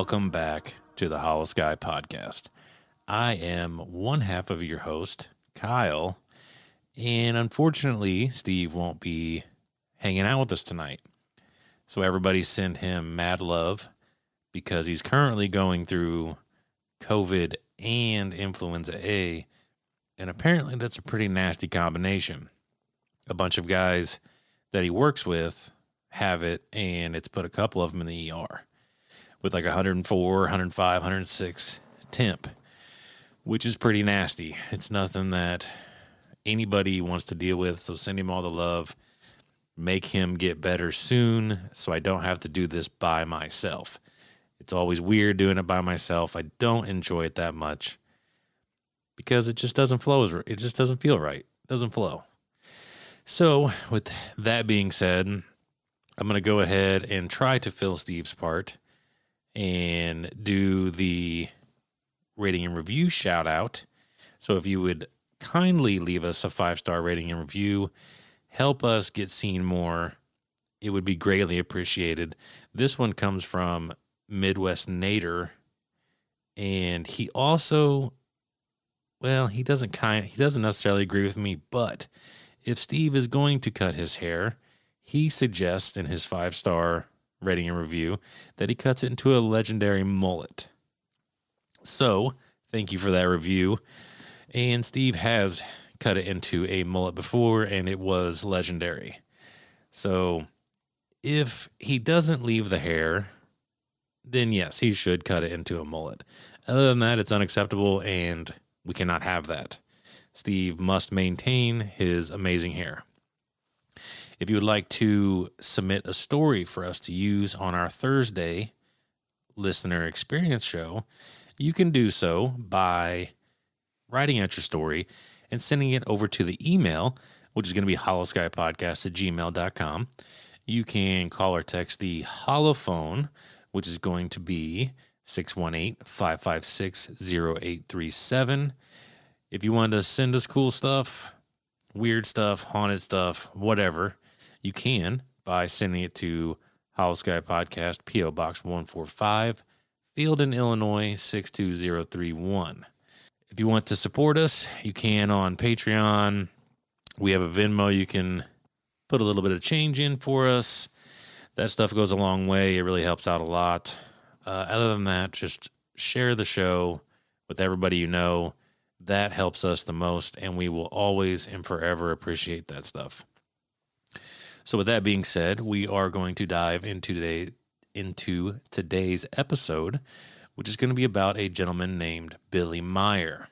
welcome back to the Holosky podcast. I am one half of your host, Kyle, and unfortunately, Steve won't be hanging out with us tonight. So everybody send him mad love because he's currently going through COVID and influenza A, and apparently that's a pretty nasty combination. A bunch of guys that he works with have it, and it's put a couple of them in the ER with like 104, 105, 106 temp, which is pretty nasty. It's nothing that anybody wants to deal with, so send him all the love. Make him get better soon so I don't have to do this by myself. It's always weird doing it by myself. I don't enjoy it that much because it just doesn't flow. It just doesn't feel right. It doesn't flow. So with that being said, I'm going to go ahead and try to fill Steve's part and do the rating and review shout out. So if you would kindly leave us a 5-star rating and review, help us get seen more, it would be greatly appreciated. This one comes from Midwest Nader, and he also, well, he doesn't necessarily agree with me, but if Steve is going to cut his hair, he suggests in his 5-star rating and review that he cuts it into a legendary mullet. So thank you for that review. And Steve has cut it into a mullet before, and it was legendary. So if he doesn't leave the hair, then yes, he should cut it into a mullet. Other than that, it's unacceptable, and we cannot have that. Steve must maintain his amazing hair. If you would like to submit a story for us to use on our Thursday listener experience show, you can do so by writing out your story and sending it over to the email, which is going to be holoskypodcast@gmail.com. You can call or text the holophone, which is going to be 618-556-0837. If you want to send us cool stuff, weird stuff, haunted stuff, whatever, you can by sending it to Holosky Podcast, P.O. Box 145, Fielden, Illinois 62031. If you want to support us, you can on Patreon. We have a Venmo. You can put a little bit of change in for us. That stuff goes a long way. It really helps out a lot. Other than that, just share the show with everybody you know. That helps us the most, and we will always and forever appreciate that stuff. So with that being said, we are going to dive into today's episode, which is going to be about a gentleman named Billy Meier.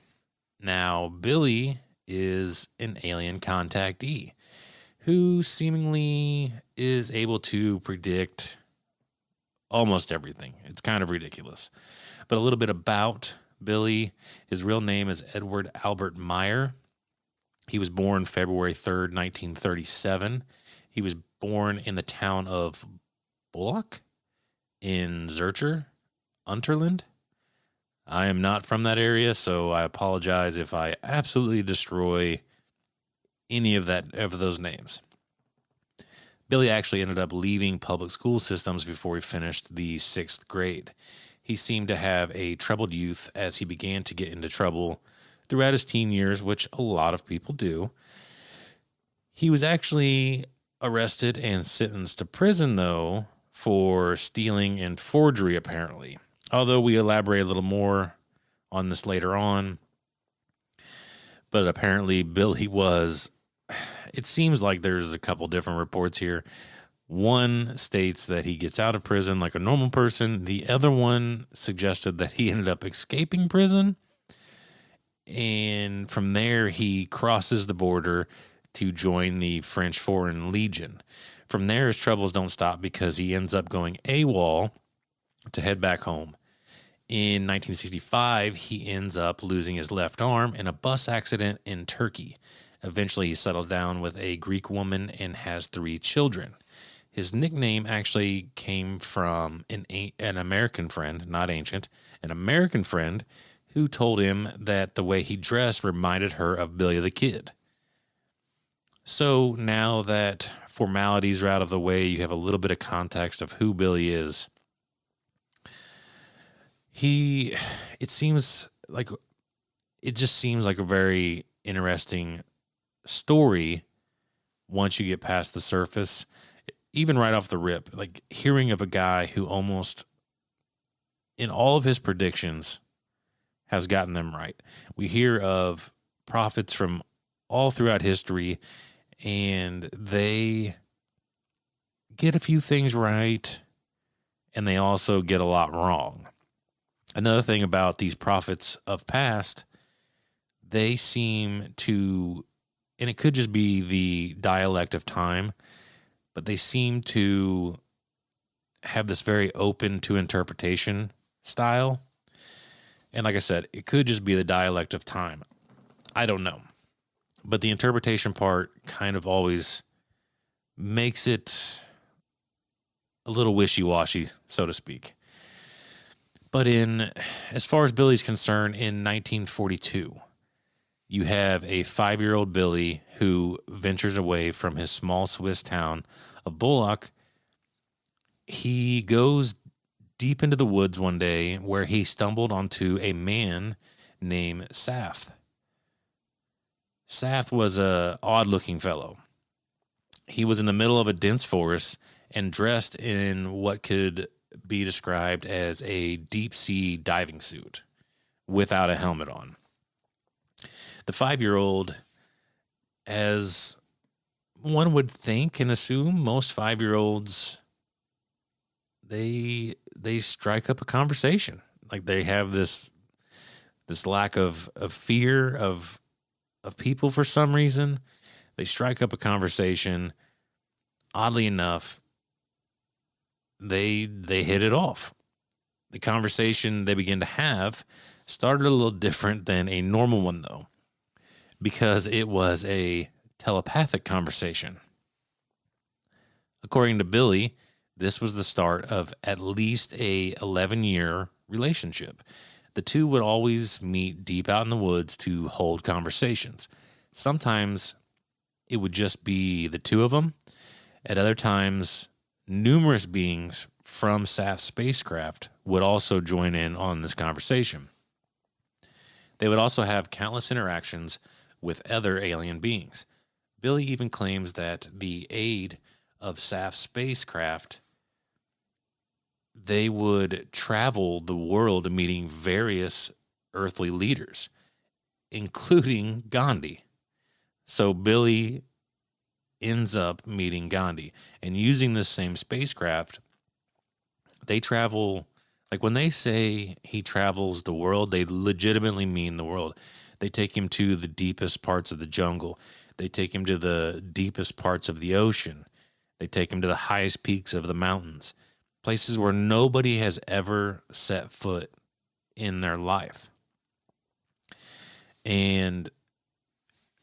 Now, Billy is an alien contactee who seemingly is able to predict almost everything. It's kind of ridiculous. But a little bit about Billy. His real name is Edward Albert Meier. He was born February 3rd, 1937. He was born in the town of Bullock in Zurcher, Unterland. I am not from that area, so I apologize if I absolutely destroy any of those names. Billy actually ended up leaving public school systems before he finished the 6th grade. He seemed to have a troubled youth as he began to get into trouble throughout his teen years, which a lot of people do. He was actually arrested and sentenced to prison, though, for stealing and forgery, apparently. Although we elaborate a little more on this later on. But apparently Billy was, it seems like there's a couple different reports here. One states that he gets out of prison like a normal person. The other one suggested that he ended up escaping prison. And from there, he crosses the border to join the French Foreign Legion. From there, his troubles don't stop because he ends up going AWOL to head back home. In 1965, he ends up losing his left arm in a bus accident in Turkey. Eventually, he settled down with a Greek woman and has 3 children. His nickname actually came from an American friend, not ancient, an American friend who told him that the way he dressed reminded her of Billy the Kid. So now that formalities are out of the way, you have a little bit of context of who Billy is. it seems like it just seems like a very interesting story once you get past the surface, even right off the rip. Like hearing of a guy who almost in all of his predictions has gotten them right. We hear of prophets from all throughout history, and they get a few things right, and they also get a lot wrong. Another thing about these prophets of past, they seem to, and it could just be the dialect of time, but they seem to have this very open to interpretation style. And like I said, it could just be the dialect of time. I don't know. But the interpretation part kind of always makes it a little wishy-washy, so to speak. But as far as Billy's concerned, in 1942, you have a 5-year-old Billy who ventures away from his small Swiss town of Bullock. He goes deep into the woods one day where he stumbled onto a man named Saf. Saf was a odd-looking fellow. He was in the middle of a dense forest and dressed in what could be described as a deep-sea diving suit without a helmet on. The 5-year-old, as one would think and assume, most 5-year-olds, they strike up a conversation. Like they have this lack of fear of people for some reason. They strike up a conversation. Oddly enough, they hit it off. The conversation they begin to have started a little different than a normal one, though, because it was a telepathic conversation. According to Billy, this was the start of at least a 11-year relationship. The two would always meet deep out in the woods to hold conversations. Sometimes it would just be the two of them. At other times, numerous beings from Saf's spacecraft would also join in on this conversation. They would also have countless interactions with other alien beings. Billy even claims that the aid of Saf's spacecraft, they would travel the world meeting various earthly leaders, including Gandhi. So Billy ends up meeting Gandhi, and using this same spacecraft, they travel. Like when they say he travels the world, they legitimately mean the world. They take him to the deepest parts of the jungle. They take him to the deepest parts of the ocean. They take him to the highest peaks of the mountains, places where nobody has ever set foot in their life. And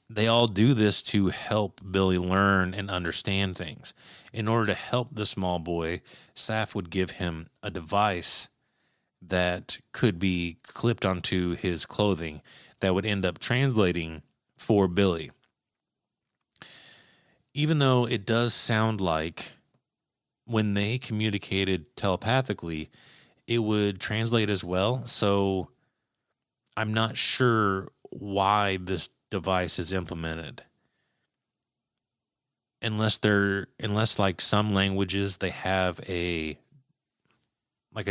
they all do this to help Billy learn and understand things. In order to help the small boy, Saf would give him a device that could be clipped onto his clothing that would end up translating for Billy. Even though it does sound like when they communicated telepathically, it would translate as well. So I'm not sure why this device is implemented. Unless like some languages, they have like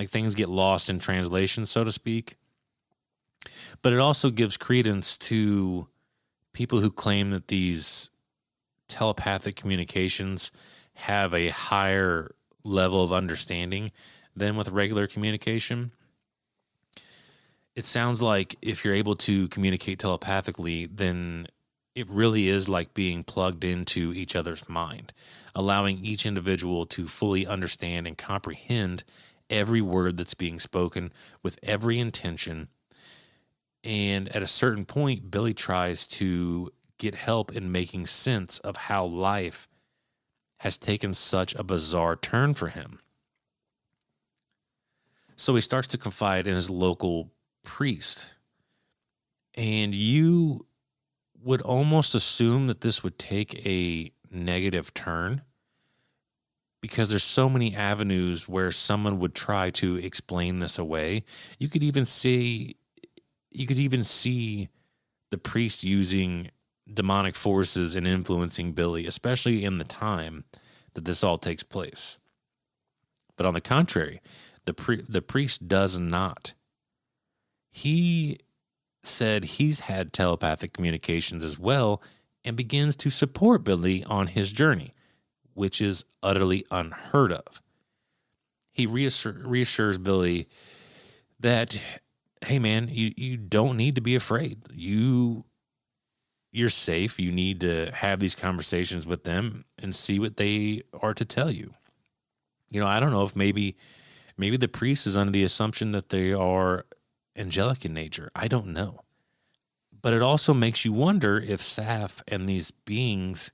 things get lost in translation, so to speak. But it also gives credence to people who claim that these telepathic communications have a higher level of understanding than with regular communication. It sounds like if you're able to communicate telepathically, then it really is like being plugged into each other's mind, allowing each individual to fully understand and comprehend every word that's being spoken with every intention. And at a certain point, Billy tries to get help in making sense of how life has taken such a bizarre turn for him. So he starts to confide in his local priest. And you would almost assume that this would take a negative turn because there's so many avenues where someone would try to explain this away. You could even see the priest using demonic forces and influencing Billy, especially in the time that this all takes place. But on the contrary, the priest does not. He said he's had telepathic communications as well and begins to support Billy on his journey, which is utterly unheard of. He reassures Billy that, hey man, you don't need to be afraid. You're safe. You need to have these conversations with them and see what they are to tell you. I don't know if maybe the priest is under the assumption that they are angelic in nature. I don't know. But it also makes you wonder if Saf and these beings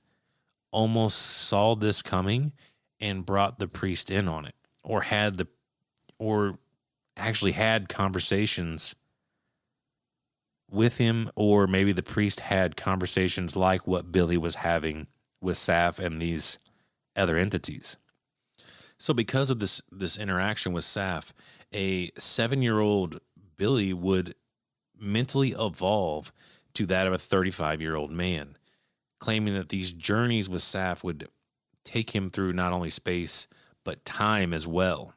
almost saw this coming and brought the priest in on it, or actually had conversations with him, or maybe the priest had conversations like what Billy was having with Saf and these other entities. So because of this interaction with Saf, a 7-year-old Billy would mentally evolve to that of a 35-year-old man, claiming that these journeys with Saf would take him through not only space, but time as well.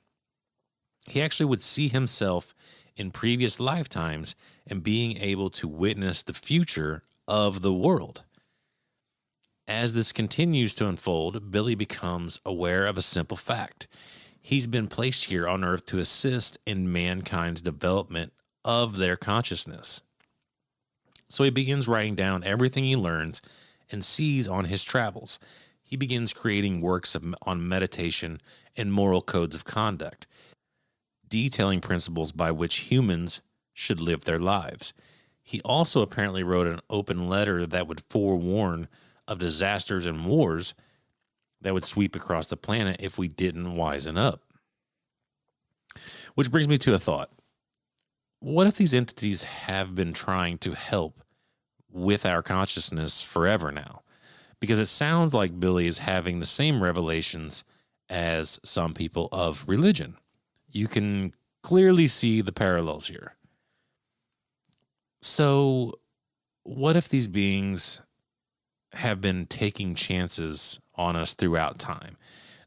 He actually would see himself in previous lifetimes and being able to witness the future of the world. As this continues to unfold, Billy becomes aware of a simple fact. He's been placed here on Earth to assist in mankind's development of their consciousness. So he begins writing down everything he learns and sees on his travels. He begins creating works on meditation and moral codes of conduct, detailing principles by which humans should live their lives. He also apparently wrote an open letter that would forewarn of disasters and wars that would sweep across the planet if we didn't wisen up. Which brings me to a thought. What if these entities have been trying to help with our consciousness forever now? Because it sounds like Billy is having the same revelations as some people of religion. You can clearly see the parallels here. So, what if these beings have been taking chances on us throughout time?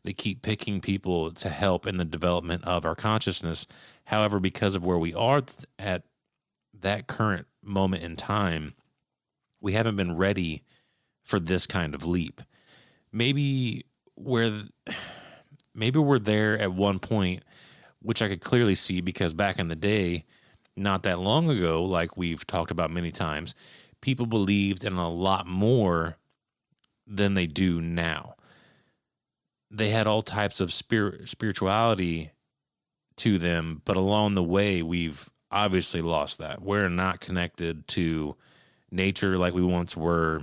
They keep picking people to help in the development of our consciousness. However, because of where we are at that current moment in time, we haven't been ready for this kind of leap. Maybe we're there at one point, which I could clearly see because back in the day, not that long ago, like we've talked about many times, people believed in a lot more than they do now. They had all types of spirituality to them, but along the way, we've obviously lost that. We're not connected to nature like we once were.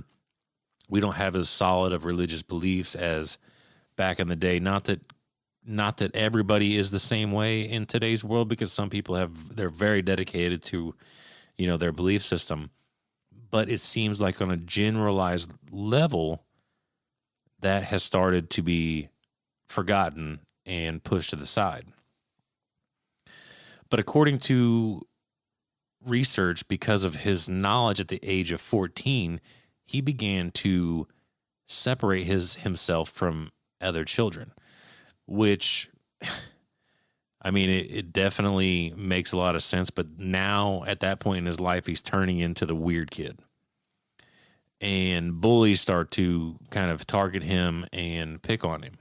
We don't have as solid of religious beliefs as back in the day. Not that everybody is the same way in today's world, because some people they're very dedicated to, their belief system. But it seems like on a generalized level, that has started to be forgotten and pushed to the side. But according to research, because of his knowledge at the age of 14, he began to separate himself from other children, which, I mean, it definitely makes a lot of sense. But now at that point in his life, he's turning into the weird kid. And bullies start to kind of target him and pick on him.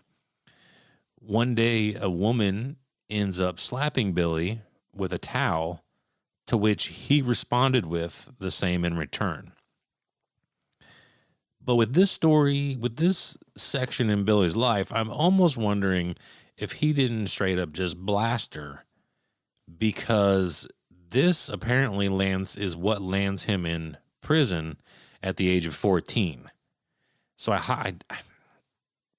One day, a woman ends up slapping Billy with a towel, to which he responded with the same in return. But with this story, with this section in Billy's life, I'm almost wondering if he didn't straight up just blast her, because this apparently is what lands him in prison at the age of 14. So I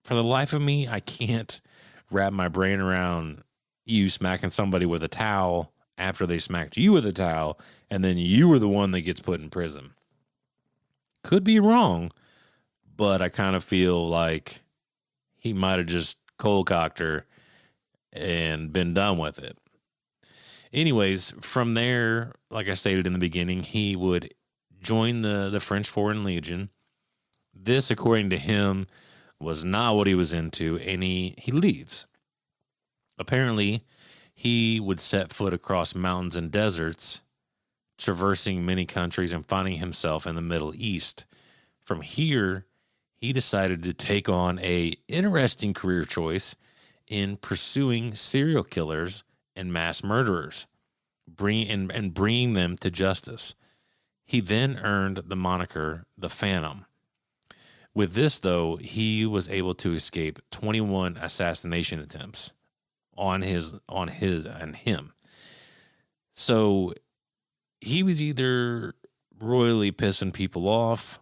for the life of me, I can't wrap my brain around you smacking somebody with a towel after they smacked you with a towel, and then you were the one that gets put in prison. Could be wrong, but I kind of feel like he might have just Colcoctor and been done with it. Anyways, from there, like I stated in the beginning, he would join the French Foreign Legion. This, according to him, was not what he was into, and he leaves. Apparently, he would set foot across mountains and deserts, traversing many countries and finding himself in the Middle East. From here, he decided to take on a interesting career choice in pursuing serial killers and mass murderers, bringing them to justice. He then earned the moniker the Phantom. With this, though, he was able to escape 21 assassination attempts on him. So he was either royally pissing people off,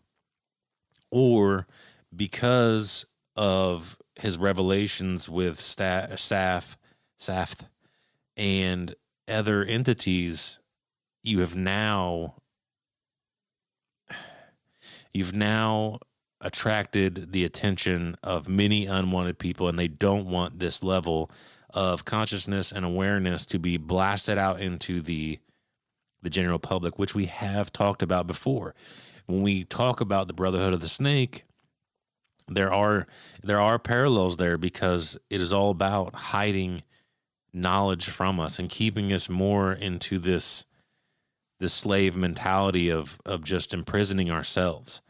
or because of his revelations with Saft and other entities, you've now attracted the attention of many unwanted people, and they don't want this level of consciousness and awareness to be blasted out into the general public, which we have talked about before. When we talk about the Brotherhood of the Snake, there are parallels there, because it is all about hiding knowledge from us and keeping us more into this slave mentality of just imprisoning ourselves.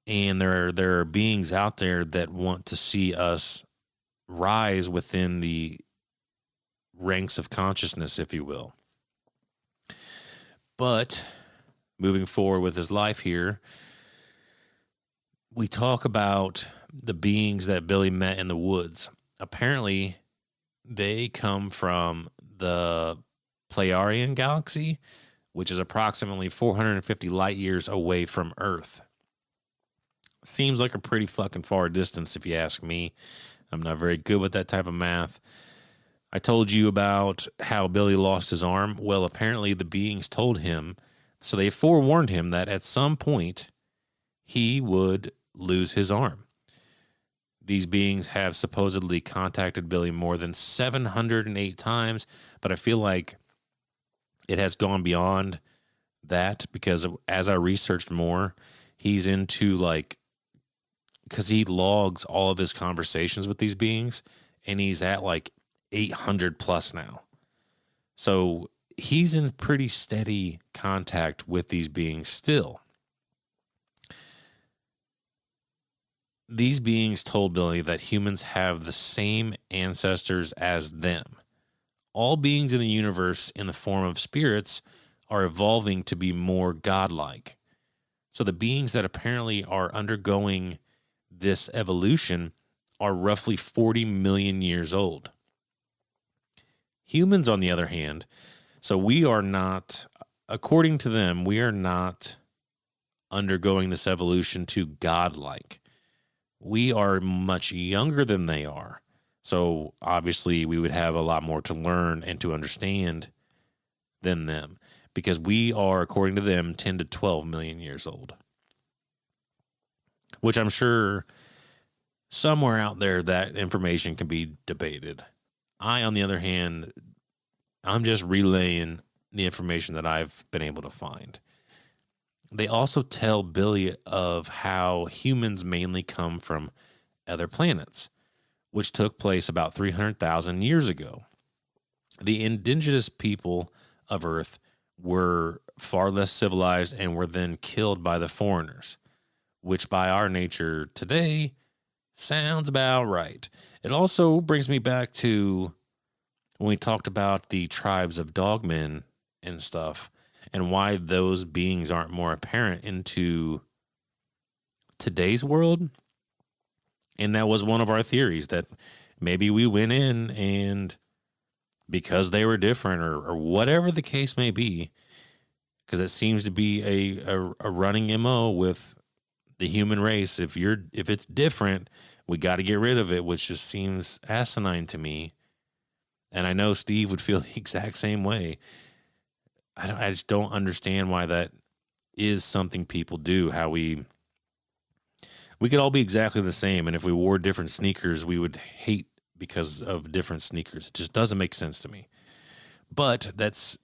And there are beings out there that want to see us rise within the ranks of consciousness, if you will. But moving forward with his life here, we talk about the beings that Billy met in the woods. Apparently, they come from the Pleiadian galaxy, which is approximately 450 light years away from Earth. Seems like a pretty fucking far distance, if you ask me. I'm not very good with that type of math. I told you about how Billy lost his arm. Well, apparently the beings told him, so they forewarned him that at some point he would lose his arm. These beings have supposedly contacted Billy more than 708 times, but I feel like it has gone beyond that, because as I researched more, he's into because he logs all of his conversations with these beings, and he's at 800 plus now. So he's in pretty steady contact with these beings still. These beings told Billy that humans have the same ancestors as them. All beings in the universe in the form of spirits are evolving to be more godlike. So the beings that apparently are undergoing this evolution are roughly 40 million years old. Humans, on the other hand, so we are not, according to them, we are not undergoing this evolution to godlike. We are much younger than they are. So obviously we would have a lot more to learn and to understand than them, because we are, according to them, 10 to 12 million years old. Which I'm sure somewhere out there that information can be debated. I, on the other hand, I'm just relaying the information that I've been able to find. They also tell Billy of how humans mainly come from other planets, which took place about 300,000 years ago. The indigenous people of Earth were far less civilized and were then killed by the foreigners, which by our nature today sounds about right. It also brings me back to when we talked about the tribes of dogmen and stuff, and why those beings aren't more apparent into today's world. And that was one of our theories, that maybe we went in and because they were different or whatever the case may be, because it seems to be a running MO with the human race. If it's different, we got to get rid of it, which just seems asinine to me. And I know Steve would feel the exact same way. I just don't understand why that is something people do. How we We could all be exactly the same, and if we wore different sneakers, we would hate because of different sneakers. It just doesn't make sense to me. But that's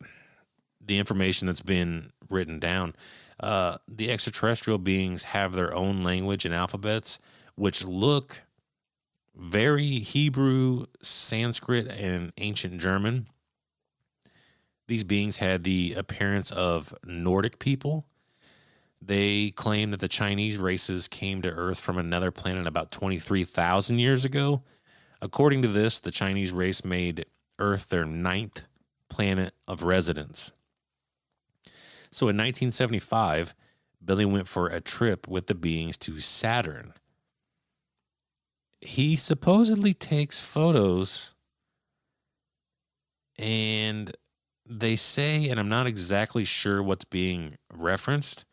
the information that's been written down. The extraterrestrial beings have their own language and alphabets, which look very Hebrew, Sanskrit, and ancient German. These beings had the appearance of Nordic people. They claim that the Chinese races came to Earth from another planet about 23,000 years ago. According to this, the Chinese race made Earth their 9th planet of residence. So in 1975, Billy went for a trip with the beings to Saturn. He supposedly takes photos, and they say, and I'm not exactly sure what's being referenced,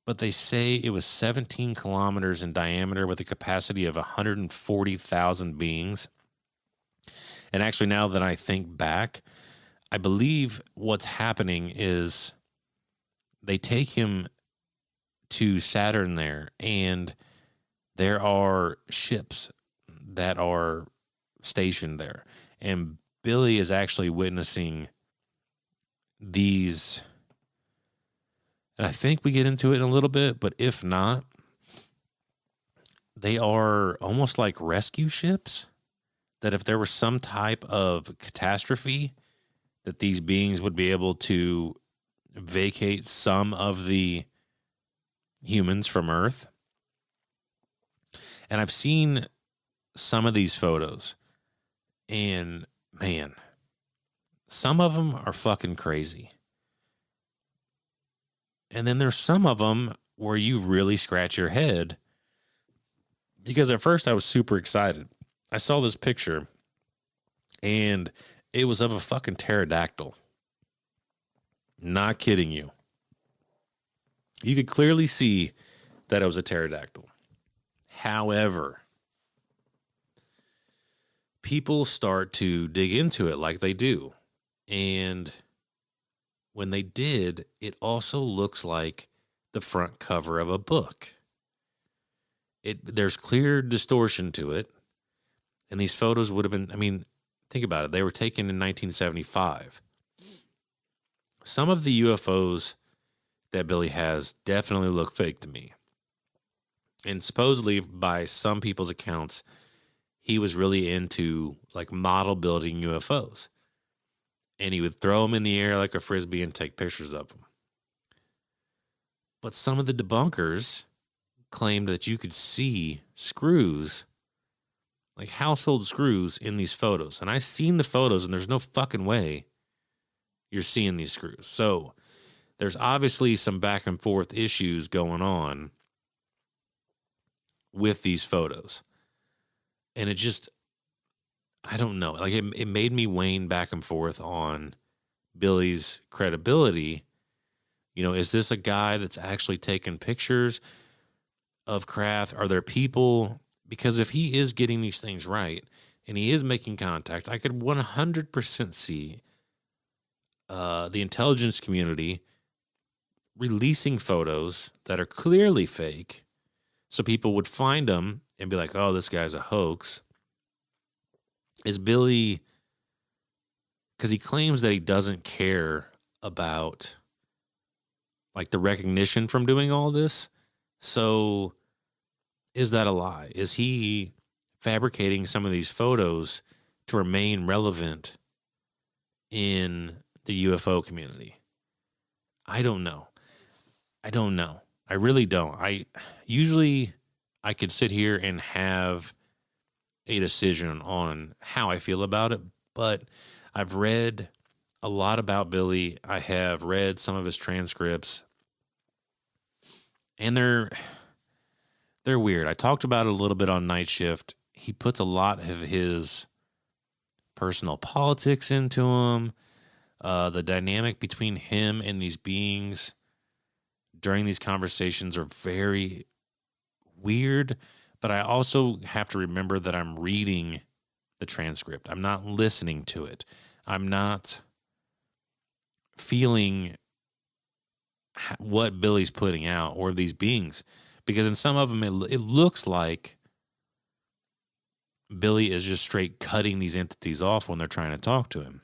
but they say it was 17 kilometers in diameter with a capacity of 140,000 beings. And actually, now that I think back, I believe what's happening is they take him to Saturn there, and there are ships that are stationed there. And Billy is actually witnessing these. And I think we get into it in a little bit, but if not, they are almost like rescue ships that if there was some type of catastrophe, that these beings would be able to vacate some of the humans from Earth. And I've seen some of these photos, and man, some of them are fucking crazy. And then there's some of them where you really scratch your head, because at first I was super excited. I saw this picture, and it was of a fucking pterodactyl. Not kidding you. You could clearly see that it was a pterodactyl. However, people start to dig into it like they do. And when they did, it also looks like the front cover of a book. There's clear distortion to it. And these photos would have been, I mean, think about it. They were taken in 1975. Some of the UFOs that Billy has definitely look fake to me. And supposedly, by some people's accounts, he was really into like model building UFOs. And he would throw them in the air like a frisbee and take pictures of them. But some of the debunkers claimed that you could see screws, like household screws, in these photos. And I've seen the photos, and there's no fucking way you're seeing these screws. So there's obviously some back and forth issues going on with these photos. And it just, I don't know. Like it made me wane back and forth on Billy's credibility. You know, is this a guy that's actually taking pictures of craft? Are there people? Because if he is getting these things right and he is making contact, I could 100% see the intelligence community releasing photos that are clearly fake, so people would find them and be like, oh, this guy's a hoax. Is Billy, because he claims that he doesn't care about like the recognition from doing all this. So is that a lie? Is he fabricating some of these photos to remain relevant in the UFO community? I don't know. I really don't. I could sit here and have a decision on how I feel about it, but I've read a lot about Billy. I have read some of his transcripts, and they're weird. I talked about it a little bit on Night Shift. He puts a lot of his personal politics into them. The dynamic between him and these beings during these conversations are very weird, but I also have to remember that I'm reading the transcript. I'm not listening to it. I'm not feeling what Billy's putting out or these beings, Because in some of them, it looks like Billy is just straight cutting these entities off when they're trying to talk to him,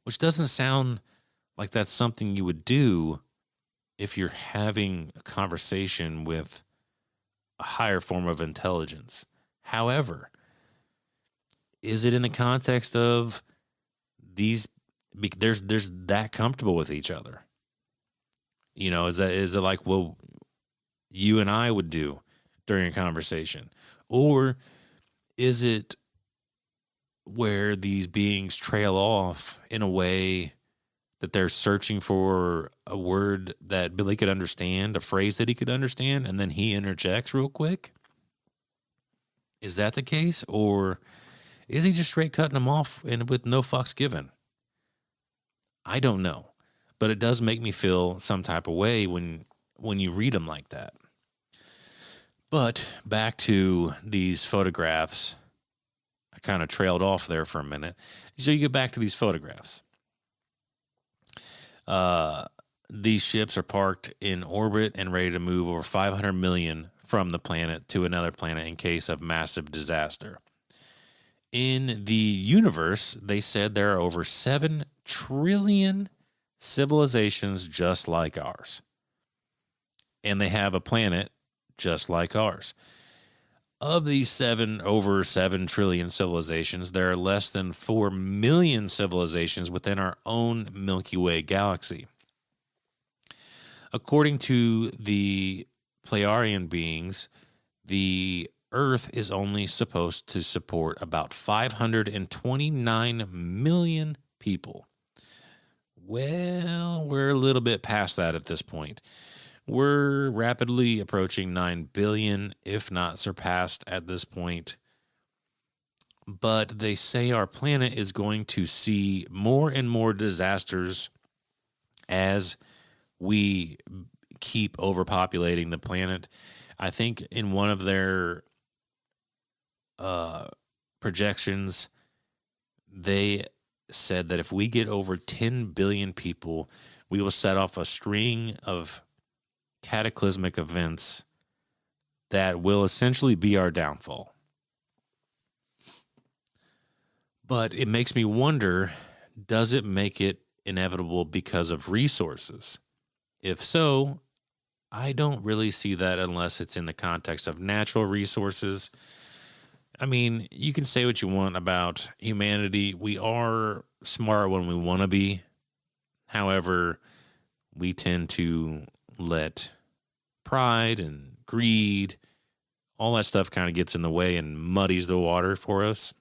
which doesn't sound like that's something you would do if you're having a conversation with a higher form of intelligence. However, is it in the context of these? There's that comfortable with each other. You know, is it like what you and I would do during a conversation, or is it where these beings trail off in a way that they're searching for a word that Billy could understand, a phrase that he could understand, and then he interjects real quick? Is that the case, or is he just straight cutting them off and with no fucks given? I don't know, but it does make me feel some type of way when you read them like that. But back to these photographs. I kind of trailed off there for a minute. So you get back to these photographs. These ships are parked in orbit and ready to move over 500 million from the planet to another planet in case of massive disaster. In the universe, they said there are over 7 trillion civilizations just like ours. And they have a planet just like ours. Of these over 7 trillion civilizations, there are less than 4 million civilizations within our own Milky Way galaxy. According to the Pleiadian beings, the Earth is only supposed to support about 529 million people. Well, we're a little bit past that at this point. We're rapidly approaching 9 billion, if not surpassed at this point. But they say our planet is going to see more and more disasters as we keep overpopulating the planet. I think in one of their projections, they said that if we get over 10 billion people, we will set off a string of cataclysmic events that will essentially be our downfall. But it makes me wonder, does it make it inevitable because of resources? If so, I don't really see that unless it's in the context of natural resources. I mean, you can say what you want about humanity. We are smart when we want to be. However, we tend to let pride and greed, all that stuff kind of gets in the way and muddies the water for us.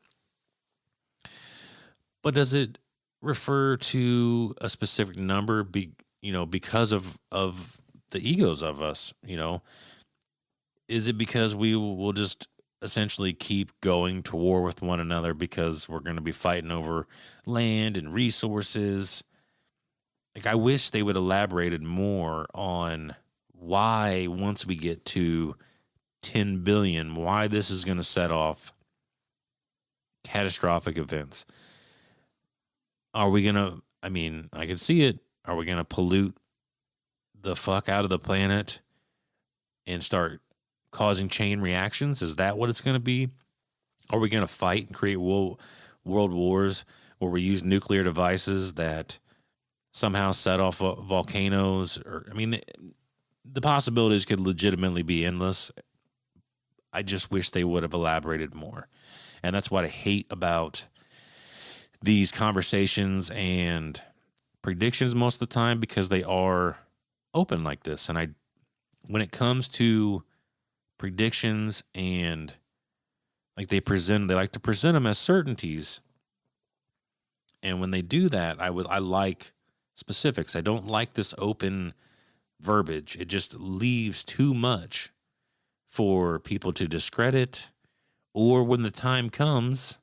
But does it refer to a specific number because of the egos of us? Is it because we will just essentially keep going to war with one another because we're going to be fighting over land and resources? Like, I wish they would elaborated more on why, once we get to 10 billion, why this is going to set off catastrophic events. Are we going to, I can see it. Are we going to pollute the fuck out of the planet and start causing chain reactions? Is that what it's going to be? Are we going to fight and create world wars where we use nuclear devices that somehow set off volcanoes? The possibilities could legitimately be endless. I just wish they would have elaborated more. And that's what I hate about these conversations and predictions most of the time, because they are open like this. And when it comes to predictions and they like to present them as certainties. And when they do that, I like specifics. I don't like this open verbiage. It just leaves too much for people to discredit, or when the time comes,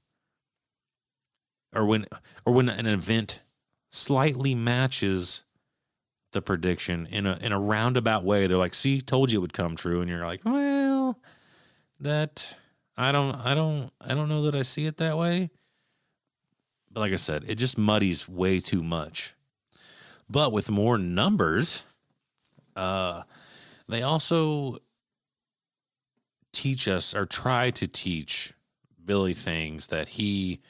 or when an event slightly matches the prediction in a roundabout way. They're like, "See, told you it would come true," and you're like, "Well, that I don't know that I see it that way." But like I said, it just muddies way too much. But with more numbers, They also teach us, or try to teach Billy things that he,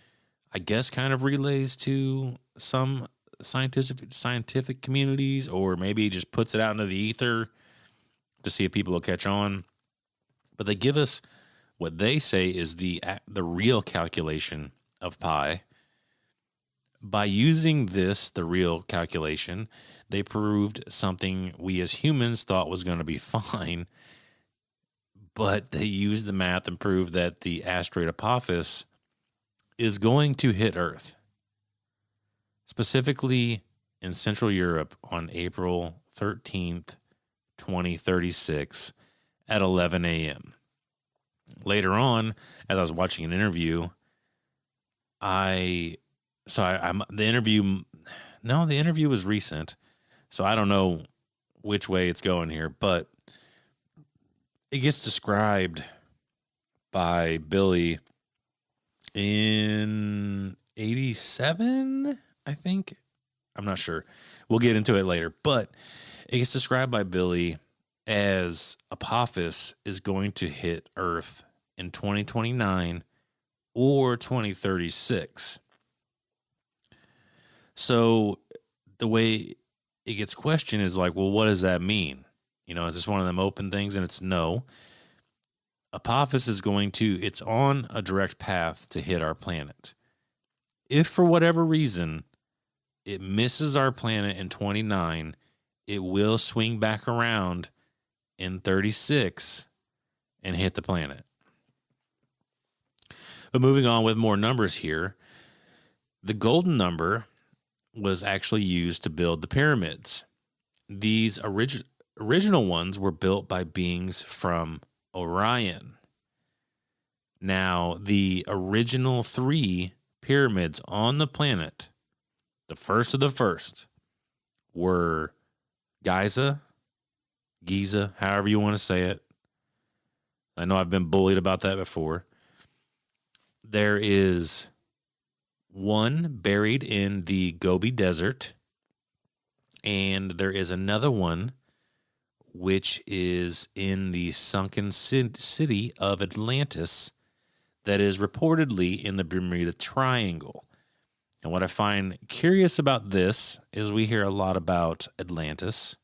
I guess, kind of relays to some scientific communities, or maybe he just puts it out into the ether to see if people will catch on. But they give us what they say is the real calculation of pi. By using the real calculation, they proved something we as humans thought was going to be fine, but they used the math and proved that the asteroid Apophis is going to hit Earth, specifically in Central Europe on April 13th, 2036 at 11 a.m. Later on, as I was watching an interview, the interview was recent, so I don't know which way it's going here, but it gets described by Billy in 87, I think. I'm not sure. We'll get into it later, but it gets described by Billy as Apophis is going to hit Earth in 2029 or 2036. So the way it gets questioned is like, well, what does that mean? You know, is this one of them open things? And it's no. Apophis is it's on a direct path to hit our planet. If for whatever reason it misses our planet in 29, it will swing back around in 36 and hit the planet. But moving on with more numbers here, the golden number was actually used to build the pyramids. These original ones were built by beings from Orion. Now, the original 3 pyramids on the planet, the first of the first, were Giza, however you want to say it. I know I've been bullied about that before. There is one buried in the Gobi Desert, and there is another one which is in the sunken city of Atlantis that is reportedly in the Bermuda Triangle. And what I find curious about this is we hear a lot about Atlantis.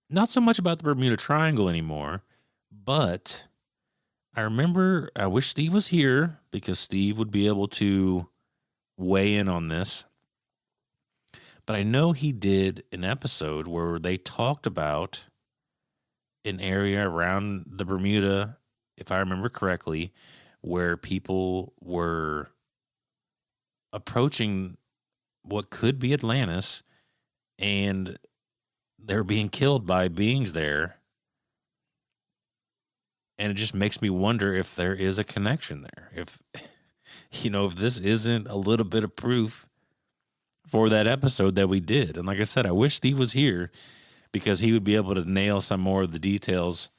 Not so much about the Bermuda Triangle anymore, but I wish Steve was here because Steve would be able to weigh in on this. But I know he did an episode where they talked about an area around the Bermuda, if I remember correctly, where people were approaching what could be Atlantis, and they're being killed by beings there. And it just makes me wonder if there is a connection there. If this isn't a little bit of proof for that episode that we did. And like I said, I wish Steve was here because he would be able to nail some more of the details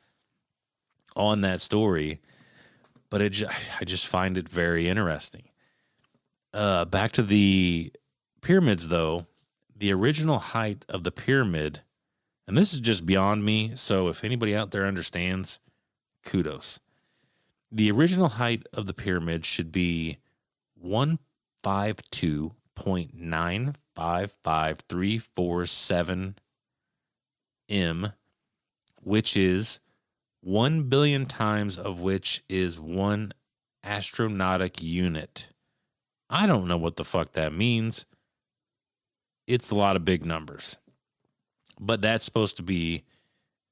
on that story. But I just find it very interesting. Back to the pyramids, though. The original height of the pyramid, and this is just beyond me, so if anybody out there understands, kudos. The original height of the pyramid should be 152.955347 m, which is 1 billion times of which is 1 astronautic unit. I don't know what the fuck that means. It's a lot of big numbers. But that's supposed to be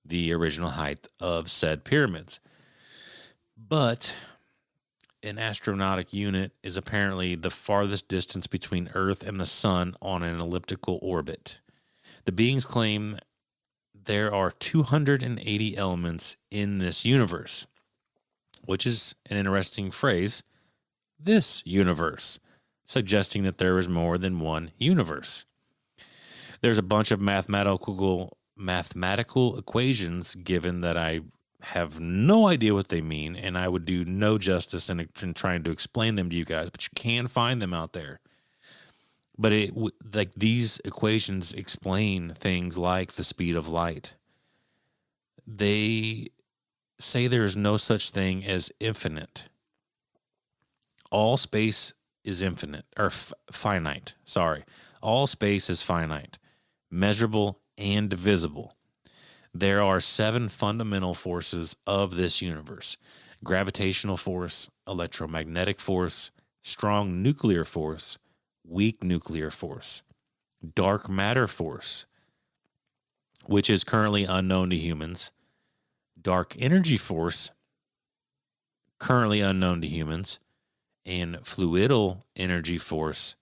the original height of said pyramids. But an astronautic unit is apparently the farthest distance between Earth and the Sun on an elliptical orbit. The beings claim there are 280 elements in this universe, which is an interesting phrase, this universe, suggesting that there is more than one universe. There's a bunch of mathematical equations given that I have no idea what they mean, and I would do no justice in trying to explain them to you guys, but you can find them out there. But these equations explain things like the speed of light, They say there is no such thing as infinite. All space is infinite, or finite. Sorry. All space is finite, measurable, and divisible. There are 7 fundamental forces of this universe: gravitational force, electromagnetic force, strong nuclear force, weak nuclear force, dark matter force, which is currently unknown to humans, dark energy force, currently unknown to humans, and fluidal energy force,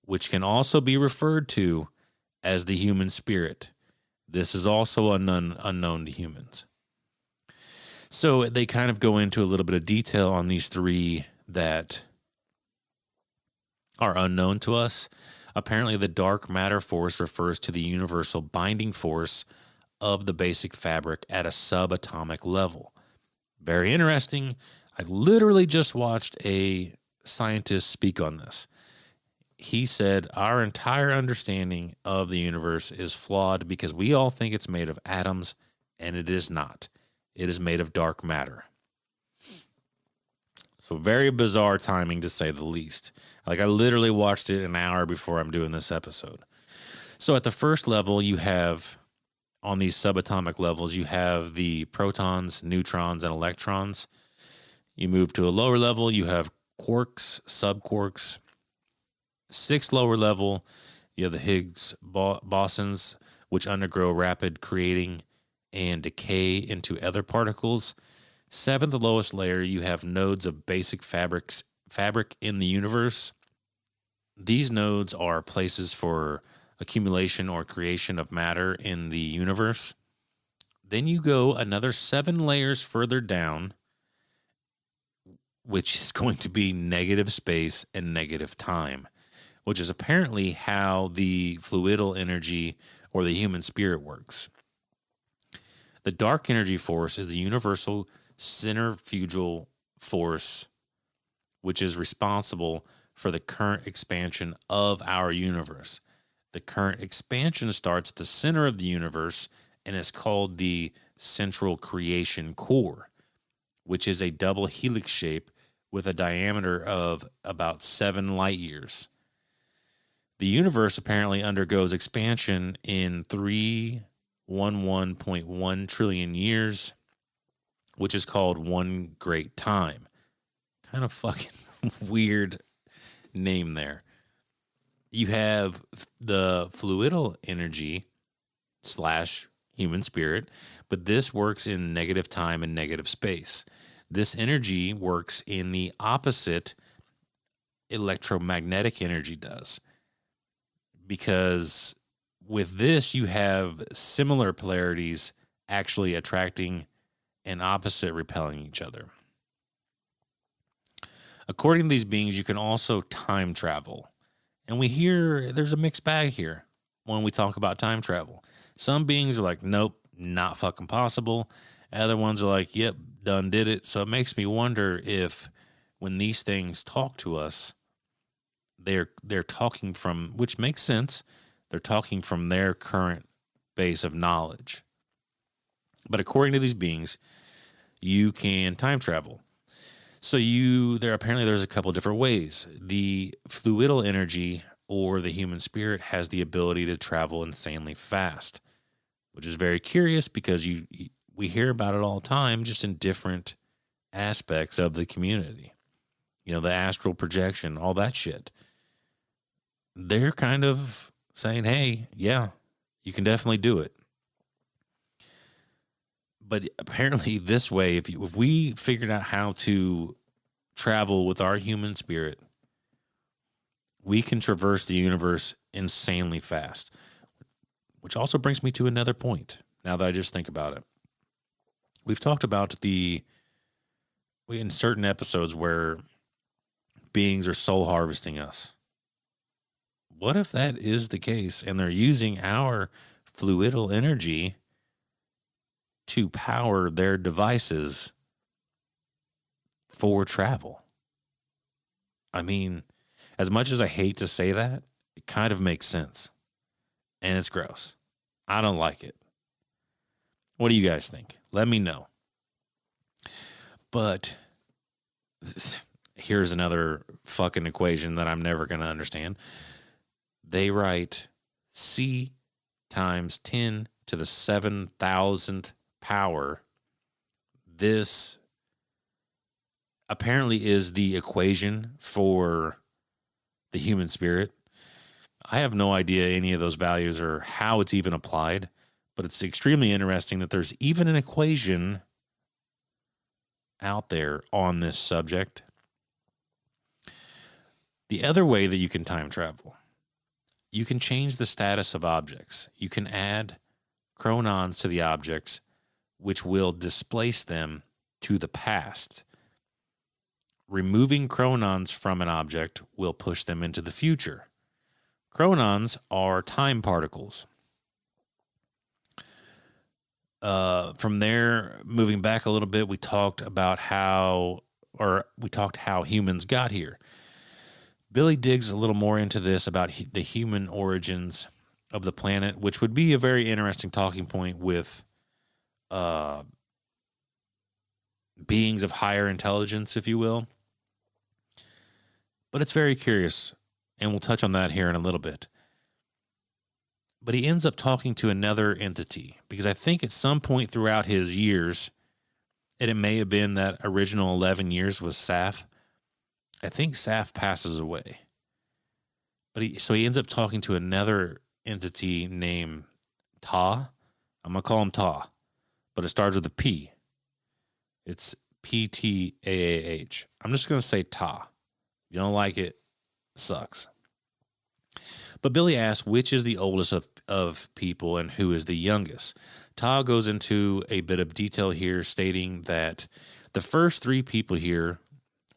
which can also be referred to as the human spirit. This is also unknown to humans. So they kind of go into a little bit of detail on these 3 that are unknown to us. Apparently, the dark matter force refers to the universal binding force of the basic fabric at a subatomic level. Very interesting. I literally just watched a scientist speak on this. He said our entire understanding of the universe is flawed because we all think it's made of atoms, and it is not. It is made of dark matter. So very bizarre timing, to say the least. Like, I literally watched it an hour before I'm doing this episode. So at the first level, you have, on these subatomic levels, you have the protons, neutrons, and electrons. You move to a lower level, you have quarks, subquarks. 6th lower level, you have the Higgs bosons, which undergo rapid creating and decay into other particles. 7th lowest layer, you have nodes of basic fabric in the universe. These nodes are places for accumulation or creation of matter in the universe. Then you go another 7 layers further down, which is going to be negative space and negative time, which is apparently how the fluidal energy or the human spirit works. The dark energy force is the universal centrifugal force, which is responsible for the current expansion of our universe. The current expansion starts at the center of the universe and is called the central creation core, which is a double helix shape with a diameter of about 7 light years. The universe apparently undergoes expansion in 311.1 trillion years, which is called one great time. Kind of fucking weird name there. You have the fluidal energy / human spirit, but this works in negative time and negative space. This energy works in the opposite electromagnetic energy does, because with this you have similar polarities actually attracting and opposite repelling each other. According to these beings, you can also time travel. And we hear there's a mixed bag here when we talk about time travel. Some beings are like, nope, not fucking possible. Other ones are like, yep, done did it. So it makes me wonder if when these things talk to us, they're talking from, which makes sense, they're talking from their current base of knowledge. But according to these beings, you can time travel. So there's a couple different ways. The fluidal energy or the human spirit has the ability to travel insanely fast, which is very curious because we hear about it all the time, just in different aspects of the community. You know, the astral projection, all that shit. They're kind of saying, hey, yeah, you can definitely do it. But apparently this way, if we figured out how to travel with our human spirit, we can traverse the universe insanely fast. Which also brings me to another point, now that I just think about it. We've talked about in certain episodes where beings are soul harvesting us. What if that is the case and they're using our fluidal energy to power their devices for travel? I mean, as much as I hate to say that, it kind of makes sense. And it's gross. I don't like it. What do you guys think? Let me know. But here's another fucking equation that I'm never going to understand. They write C times 10 to the 7,000th power. This apparently is the equation for the human spirit. I have no idea any of those values or how it's even applied, but it's extremely interesting that there's even an equation out there on this subject. The other way that you can time travel, you can change the status of objects. You can add chronons to the objects, which will displace them to the past. Removing chronons from an object will push them into the future. Chronons are time particles. From there, moving back a little bit, we talked how humans got here. Billy digs a little more into this about the human origins of the planet, which would be a very interesting talking point with beings of higher intelligence, if you will. But it's very curious, and we'll touch on that here in a little bit. But he ends up talking to another entity, because I think at some point throughout his years, and it may have been that original 11 years with Saf, I think Saf passes away. But he ends up talking to another entity named Ta. I'm going to call him Ta, but it starts with a P. It's Ptaah. I'm just going to say Ta. If you don't like it, sucks. But Billy asks which is the oldest of people and who is the youngest. Ta goes into a bit of detail here, stating that the first three people here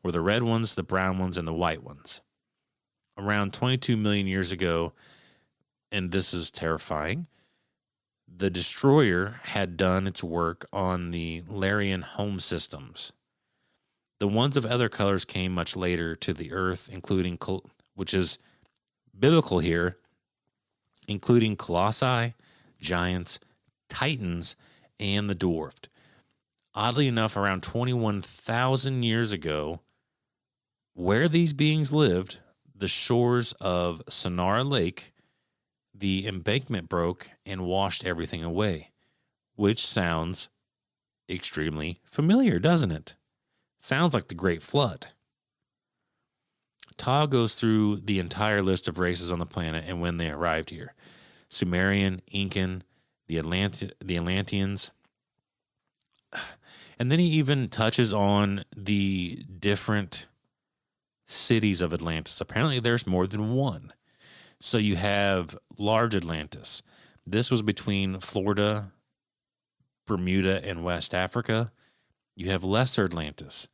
were the red ones, the brown ones, and the white ones. Around 22 million years ago, and this is terrifying, the destroyer had done its work on the Larian home systems. The ones of other colors came much later to the earth, including, which is biblical here, including colossi, giants, titans, and the dwarfed. Oddly enough, around 21,000 years ago, where these beings lived, the shores of Sonara Lake, the embankment broke and washed everything away, which sounds extremely familiar, doesn't it? Sounds like the Great Flood. Ta goes through the entire list of races on the planet and when they arrived here. Sumerian, Incan, the Atlanteans. And then he even touches on the different cities of Atlantis. Apparently there's more than one. So you have Large Atlantis. This was between Florida, Bermuda, and West Africa. You have Lesser Atlantis.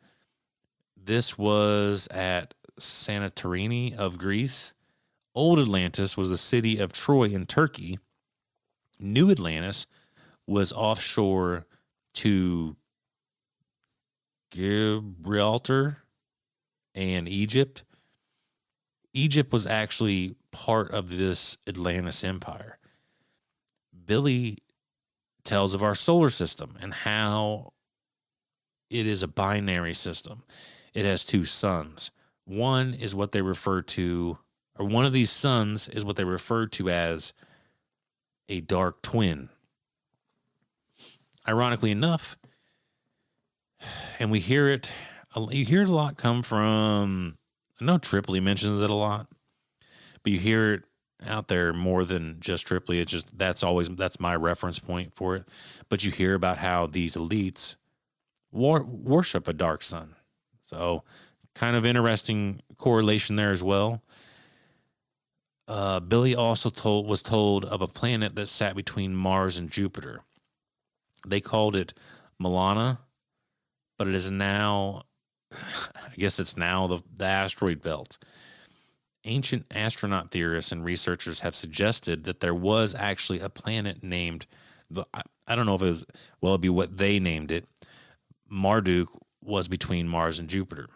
This was at Santorini of Greece. Old Atlantis was the city of Troy in Turkey. New Atlantis was offshore to Gibraltar and Egypt. Egypt was actually part of this Atlantis empire. Billy tells of our solar system and how it is a binary system. It has two suns. One is what they refer to, or one of these suns is what they refer to as a dark twin. Ironically enough, and you hear it a lot come from, I know Tripoli mentions it a lot, but you hear it out there more than just Tripoli. It's just, that's my reference point for it. But you hear about how these elites worship a dark sun. So kind of interesting correlation there as well. Billy also was told of a planet that sat between Mars and Jupiter. They called it Milana, but it is now, I guess it's now the asteroid belt. Ancient astronaut theorists and researchers have suggested that there was actually a planet named, I don't know if it was, well, it'd be what they named it. Marduk was between Mars and Jupiter,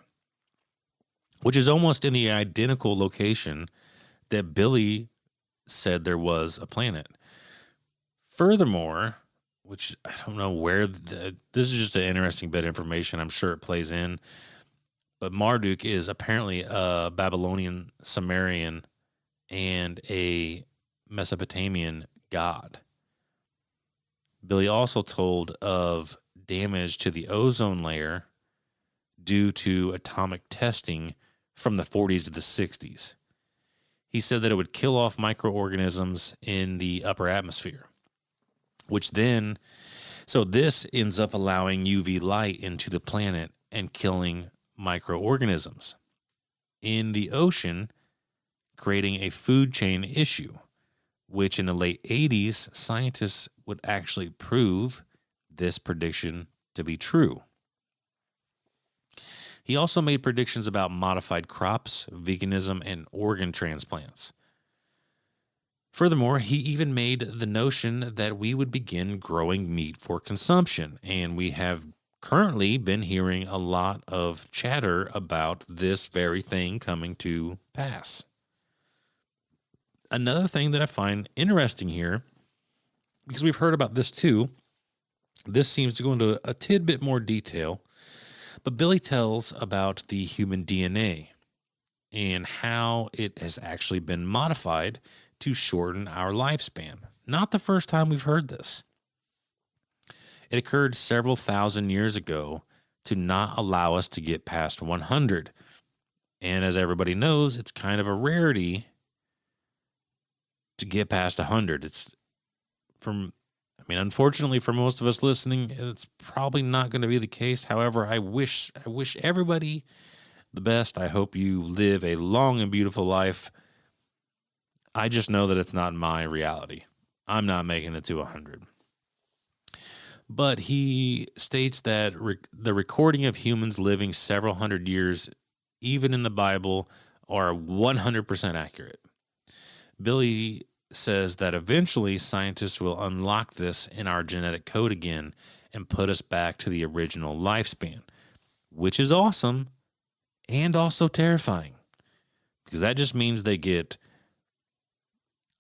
which is almost in the identical location that Billy said there was a planet. Furthermore, which I don't know where this is just an interesting bit of information. I'm sure it plays in. But Marduk is apparently a Babylonian, Sumerian, and a Mesopotamian god. Billy also told of damage to the ozone layer due to atomic testing from the 40s to the 60s. He said that it would kill off microorganisms in the upper atmosphere, which then, so this ends up allowing UV light into the planet and killing microorganisms in the ocean, creating a food chain issue, which in the late 80s, scientists would actually prove this prediction to be true. He also made predictions about modified crops, veganism, and organ transplants. Furthermore, he even made the notion that we would begin growing meat for consumption, and we have currently been hearing a lot of chatter about this very thing coming to pass. Another thing that I find interesting here, because we've heard about this too, this seems to go into a tidbit more detail, but Billy tells about the human DNA and how it has actually been modified to shorten our lifespan. Not the first time we've heard this. It occurred several thousand years ago to not allow us to get past 100. And as everybody knows, it's kind of a rarity to get past 100. Unfortunately for most of us listening, it's probably not going to be the case. However, I wish everybody the best. I hope you live a long and beautiful life. I just know that it's not my reality. I'm not making it to 100. But he states that the recording of humans living several hundred years, even in the Bible, are 100% accurate. Billy says that eventually scientists will unlock this in our genetic code again and put us back to the original lifespan, which is awesome and also terrifying, because that just means they get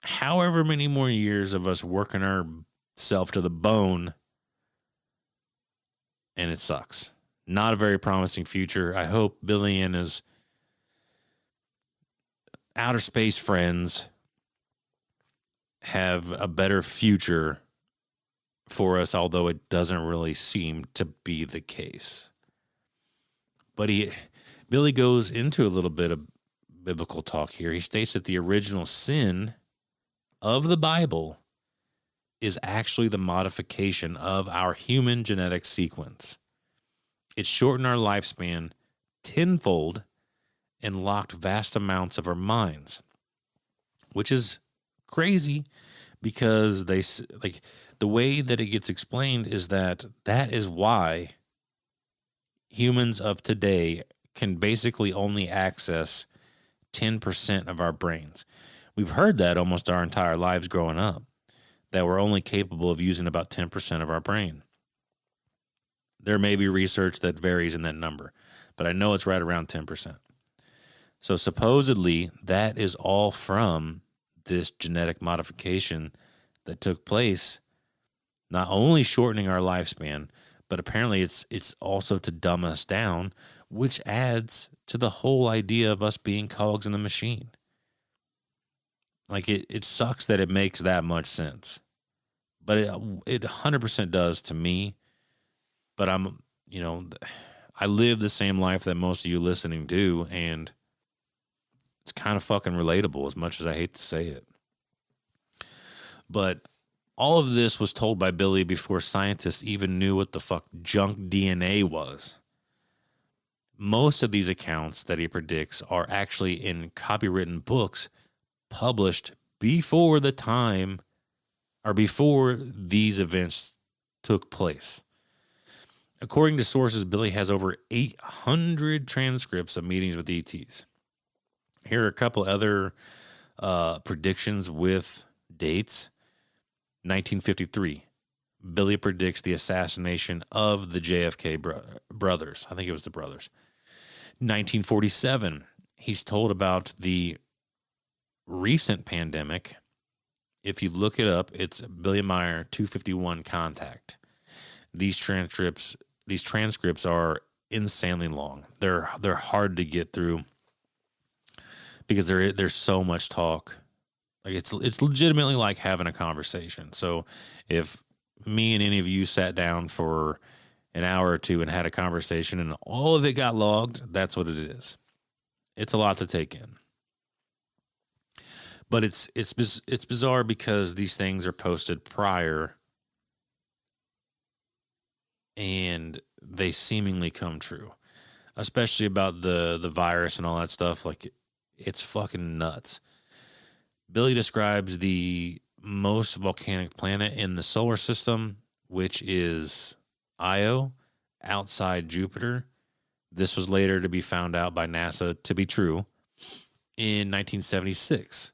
however many more years of us working ourselves to the bone, and it sucks. Not a very promising future. I hope Billy and his outer space friends have a better future for us, although it doesn't really seem to be the case. But Billy goes into a little bit of biblical talk here. He states that the original sin of the Bible is actually the modification of our human genetic sequence. It shortened our lifespan tenfold and locked vast amounts of our minds, which is crazy, because the way that it gets explained is that is why humans of today can basically only access 10% of our brains. We've heard that almost our entire lives growing up, that we're only capable of using about 10% of our brain. There may be research that varies in that number, but I know it's right around 10%. So supposedly that is all from this genetic modification that took place, not only shortening our lifespan, but apparently it's also to dumb us down, which adds to the whole idea of us being cogs in the machine. Like, it sucks that it makes that much sense, but it 100% does to me. But I live the same life that most of you listening do, and it's kind of fucking relatable, as much as I hate to say it. But all of this was told by Billy before scientists even knew what the fuck junk DNA was. Most of these accounts that he predicts are actually in copywritten books published before the time, or before these events took place. According to sources, Billy has over 800 transcripts of meetings with ETs. Here are a couple other predictions with dates. 1953, Billy predicts the assassination of the JFK brothers. I think it was the brothers. 1947, he's told about the recent pandemic If you look it up, it's Billy Meier 251 Contact. These transcripts are insanely long. They're hard to get through because there's so much talk. Like it's legitimately like having a conversation. So if me and any of you sat down for an hour or two and had a conversation and all of it got logged, that's what it is. It's a lot to take in. But it's bizarre because these things are posted prior and they seemingly come true, especially about the virus and all that stuff. Like, it's fucking nuts. Billy describes the most volcanic planet in the solar system, which is Io, outside Jupiter. This was later to be found out by NASA to be true in 1976.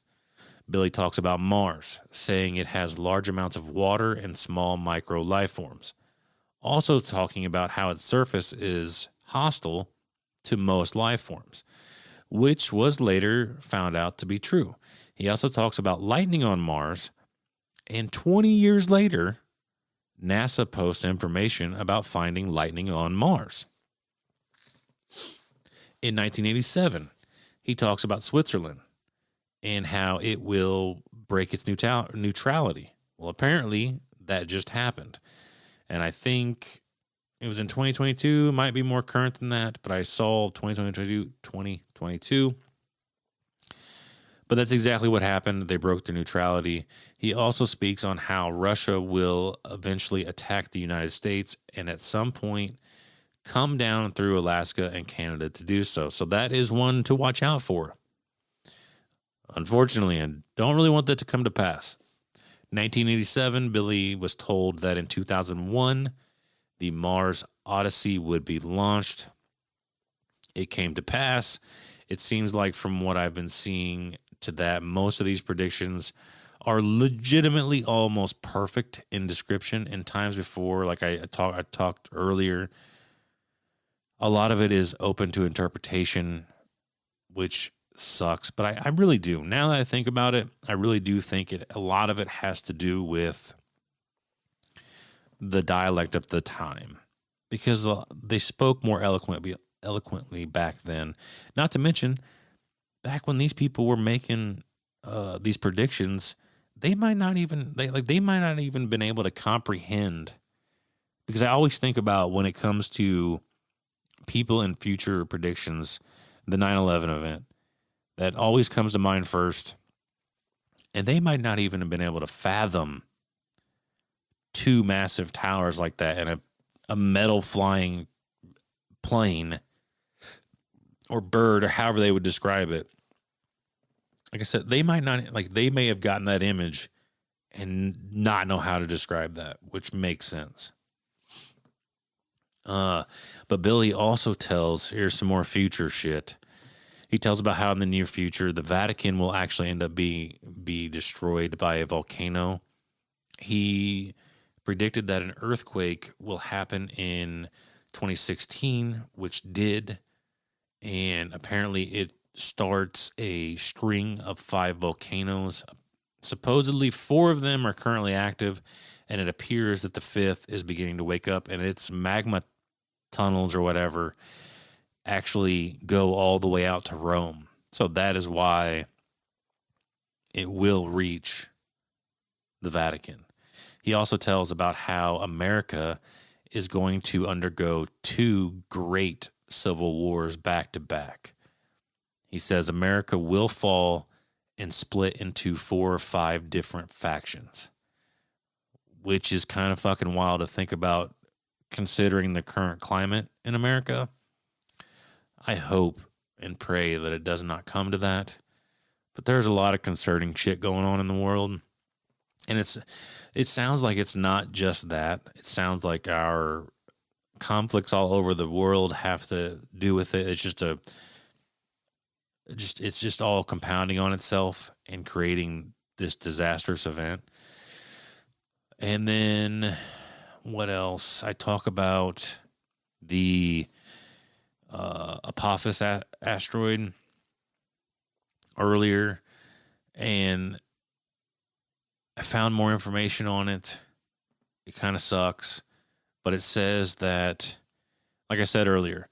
Billy talks about Mars, saying it has large amounts of water and small micro life forms. Also talking about how its surface is hostile to most life forms, which was later found out to be true. He also talks about lightning on Mars, and 20 years later, NASA posts information about finding lightning on Mars. In 1987, he talks about Switzerland and how it will break its neutrality. Well, apparently that just happened. And I think it was in 2022, might be more current than that, but I saw 2022. But that's exactly what happened. They broke their neutrality. He also speaks on how Russia will eventually attack the United States and at some point come down through Alaska and Canada to do so. So that is one to watch out for. Unfortunately, I don't really want that to come to pass. 1987, Billy was told that in 2001, the Mars Odyssey would be launched. It came to pass. It seems like from what I've been seeing to that, most of these predictions are legitimately almost perfect in description. In times before, like I talked earlier, a lot of it is open to interpretation, which sucks. But I really do. Now that I think about it, I really do think a lot of it has to do with the dialect of the time, because they spoke more eloquently back then. Not to mention, back when these people were making these predictions, they might not even been able to comprehend. Because I always think about, when it comes to people in future predictions, the 9/11 event, that always comes to mind first. And they might not even have been able to fathom two massive towers like that and a metal flying plane or bird, or however they would describe it. Like I said, they may have gotten that image and not know how to describe that, which makes sense. But Billy also tells, here's some more future shit. He tells about how in the near future, the Vatican will actually end up be destroyed by a volcano. He predicted that an earthquake will happen in 2016, which did. And apparently it starts a string of 5 volcanoes. Supposedly 4 of them are currently active, and it appears that the 5th is beginning to wake up, and its magma tunnels or whatever actually go all the way out to Rome. So that is why it will reach the Vatican. He also tells about how America is going to undergo 2 great civil wars back to back. He says America will fall and split into 4 or 5 different factions, which is kind of fucking wild to think about, considering the current climate in America. I hope and pray that it does not come to that. But there's a lot of concerning shit going on in the world. And it sounds like it's not just that. It sounds like our conflicts all over the world have to do with it. It's just all compounding on itself and creating this disastrous event. And then what else? I talk about the Apophis asteroid earlier, and I found more information on it. It kind of sucks, but it says that, like I said earlier,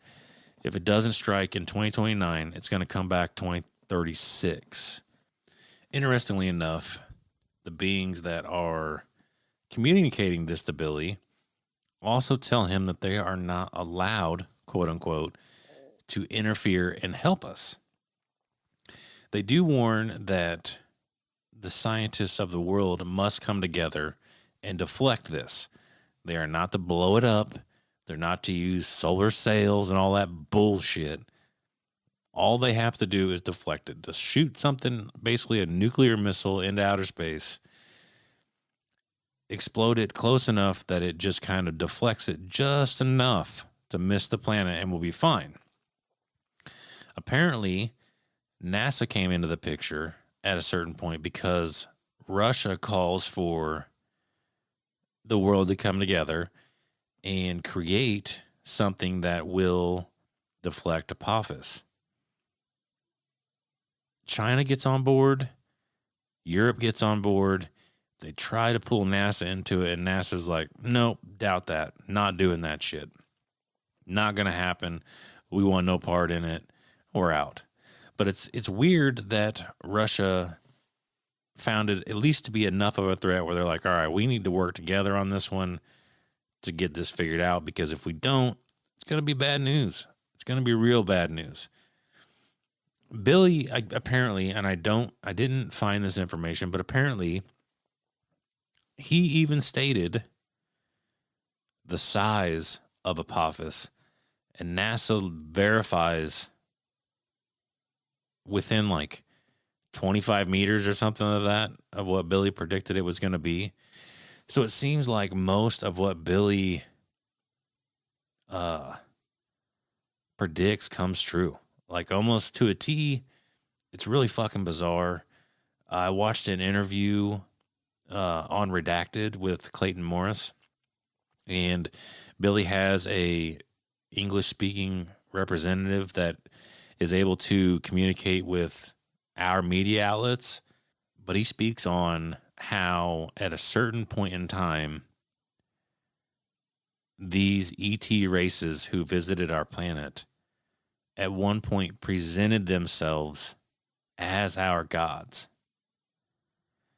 if it doesn't strike in 2029, it's going to come back 2036. Interestingly enough, the beings that are communicating this to Billy also tell him that they are not allowed, quote unquote, to interfere and help us. They do warn that the scientists of the world must come together and deflect this. They are not to blow it up. They're not to use solar sails and all that bullshit. All they have to do is deflect it. To shoot something, basically a nuclear missile into outer space, explode it close enough that it just kind of deflects it just enough to miss the planet and we'll be fine. Apparently, NASA came into the picture at a certain point because Russia calls for the world to come together and create something that will deflect Apophis. China gets on board. Europe gets on board. They try to pull NASA into it, and NASA's like, nope, doubt that. Not doing that shit. Not going to happen. We want no part in it. We're out. But it's weird that Russia found it at least to be enough of a threat where they're like, all right, we need to work together on this one to get this figured out, because if we don't, it's going to be bad news. It's going to be real bad news. Billy, apparently, and I didn't find this information, but apparently he even stated the size of Apophis, and NASA verifies within like 25 meters or something of that, of what Billy predicted it was going to be. So it seems like most of what Billy predicts comes true, like almost to a T. It's really fucking bizarre. I watched an interview on Redacted with Clayton Morris, and Billy has a English-speaking representative that is able to communicate with our media outlets, but he speaks on how at a certain point in time, these ET races who visited our planet at one point presented themselves as our gods.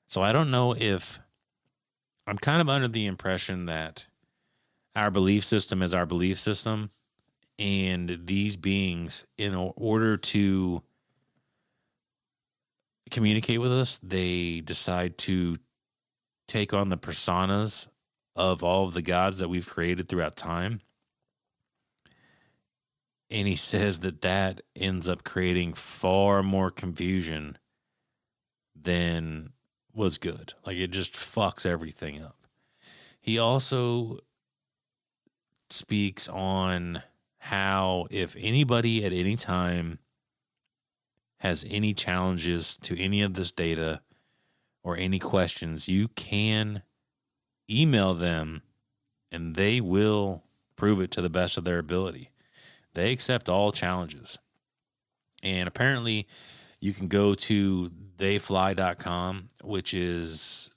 So I don't know if I'm kind of under the impression that our belief system is our belief system, and these beings, in order to communicate with us, they decide to take on the personas of all of the gods that we've created throughout time. And he says that ends up creating far more confusion than was good. Like, it just fucks everything up. He also speaks on how if anybody at any time has any challenges to any of this data or any questions, you can email them and they will prove it to the best of their ability. They accept all challenges. And apparently you can go to theyfly.com, which is,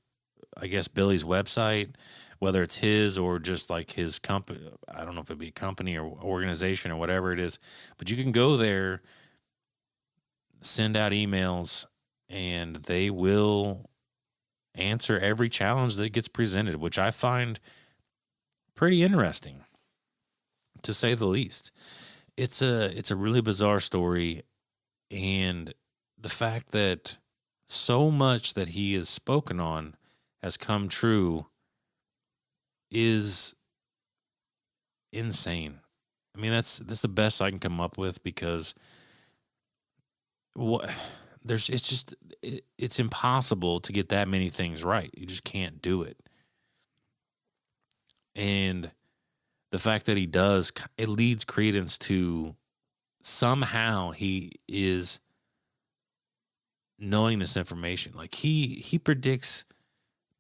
I guess, Billy's website, whether it's his or just like his company. I don't know if it'd be a company or organization or whatever it is, but you can go there, send out emails, and they will answer every challenge that gets presented, which I find pretty interesting, to say the least. It's a really bizarre story, and the fact that so much that he has spoken on has come true is insane. I mean, that's the best I can come up with, because it's impossible to get that many things right. You just can't do it. And the fact that he does, it leads credence to somehow he is knowing this information. Like he predicts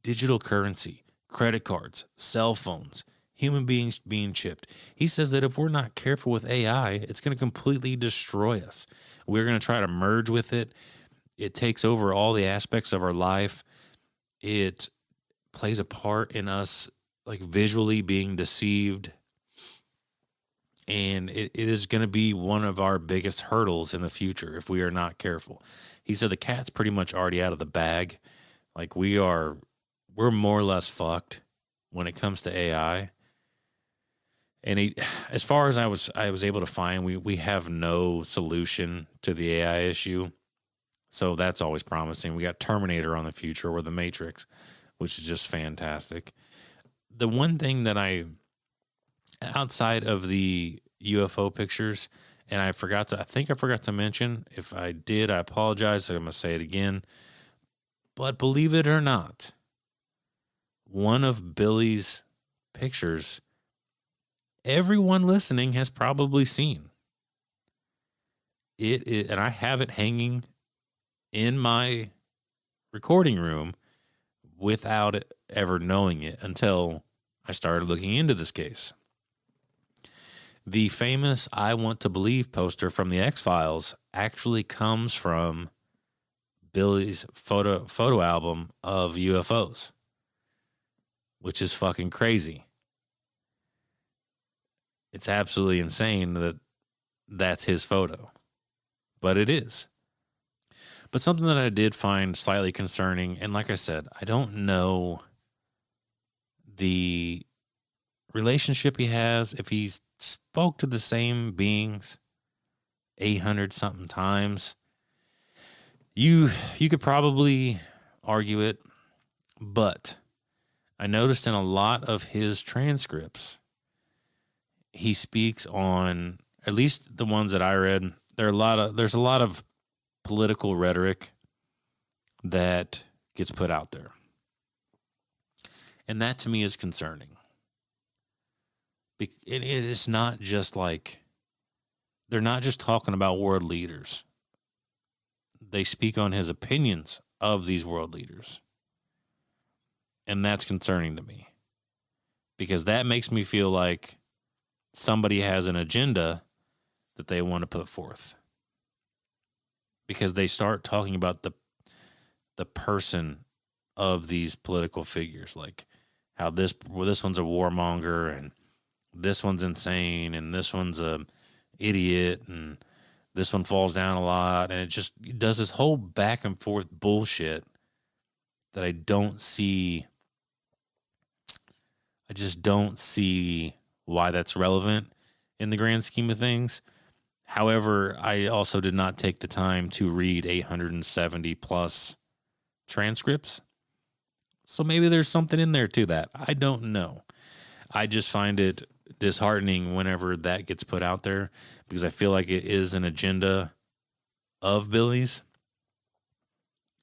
digital currency, credit cards, cell phones, human beings being chipped. He says that if we're not careful with AI, it's going to completely destroy us. We're going to try to merge with it. It takes over all the aspects of our life. it plays a part in us like visually being deceived. And it is going to be one of our biggest hurdles in the future if we are not careful. He said the cat's pretty much already out of the bag. Like we're more or less fucked when it comes to AI. And as far as I was able to find, we have no solution to the AI issue. So that's always promising. We got Terminator on the future or The Matrix, which is just fantastic. The one thing that outside of the UFO pictures, and I think I forgot to mention, if I did, I apologize. I'm going to say it again. But believe it or not, one of Billy's pictures, everyone listening has probably seen. And I have it hanging in my recording room without ever knowing it until I started looking into this case. The famous I Want to Believe poster from the X-Files actually comes from Billy's photo album of UFOs, which is fucking crazy. It's absolutely insane that that's his photo, but it is. But something that I did find slightly concerning, and like I said, I don't know the relationship he has, if he spoke to the same beings 800 something times. You could probably argue it, but I noticed in a lot of his transcripts, he speaks on, at least the ones that I read, there's a lot of political rhetoric that gets put out there. And that to me is concerning. It is not just like, they're not just talking about world leaders. They speak on his opinions of these world leaders. And that's concerning to me. Because that makes me feel like somebody has an agenda that they want to put forth. Because they start talking about the person of these political figures, like how this one's a warmonger and this one's insane and this one's a idiot and this one falls down a lot, and it does this whole back and forth bullshit that I just don't see why that's relevant in the grand scheme of things. However, I also did not take the time to read 870 plus transcripts. So maybe there's something in there to that. I don't know. I just find it disheartening whenever that gets put out there because I feel like it is an agenda of Billy's.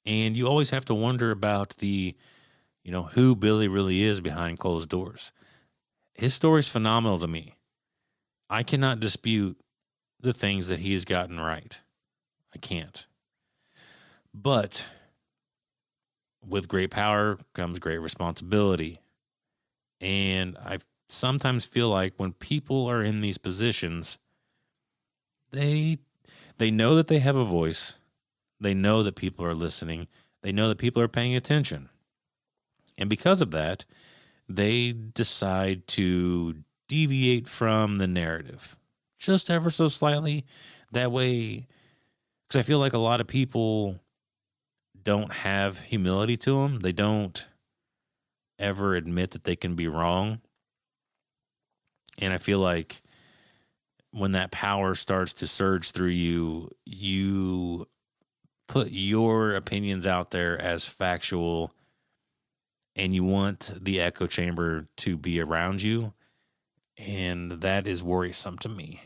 And you always have to wonder about who Billy really is behind closed doors. His story's phenomenal to me. I cannot dispute the things that he's gotten right. I can't. But with great power comes great responsibility. And I sometimes feel like when people are in these positions, they know that they have a voice. They know that people are listening. They know that people are paying attention. And because of that, they decide to deviate from the narrative just ever so slightly. That way, because I feel like a lot of people don't have humility to them. They don't ever admit that they can be wrong. And I feel like when that power starts to surge through you, you put your opinions out there as factual and you want the echo chamber to be around you. And that is worrisome to me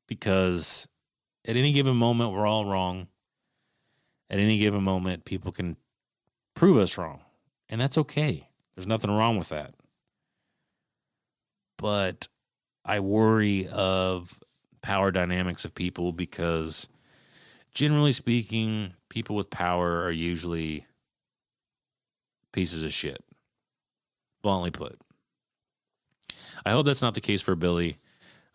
because at any given moment, we're all wrong. At any given moment, people can prove us wrong. And that's okay. There's nothing wrong with that. But I worry of power dynamics of people because generally speaking, people with power are usually pieces of shit. Bluntly put. I hope that's not the case for Billy.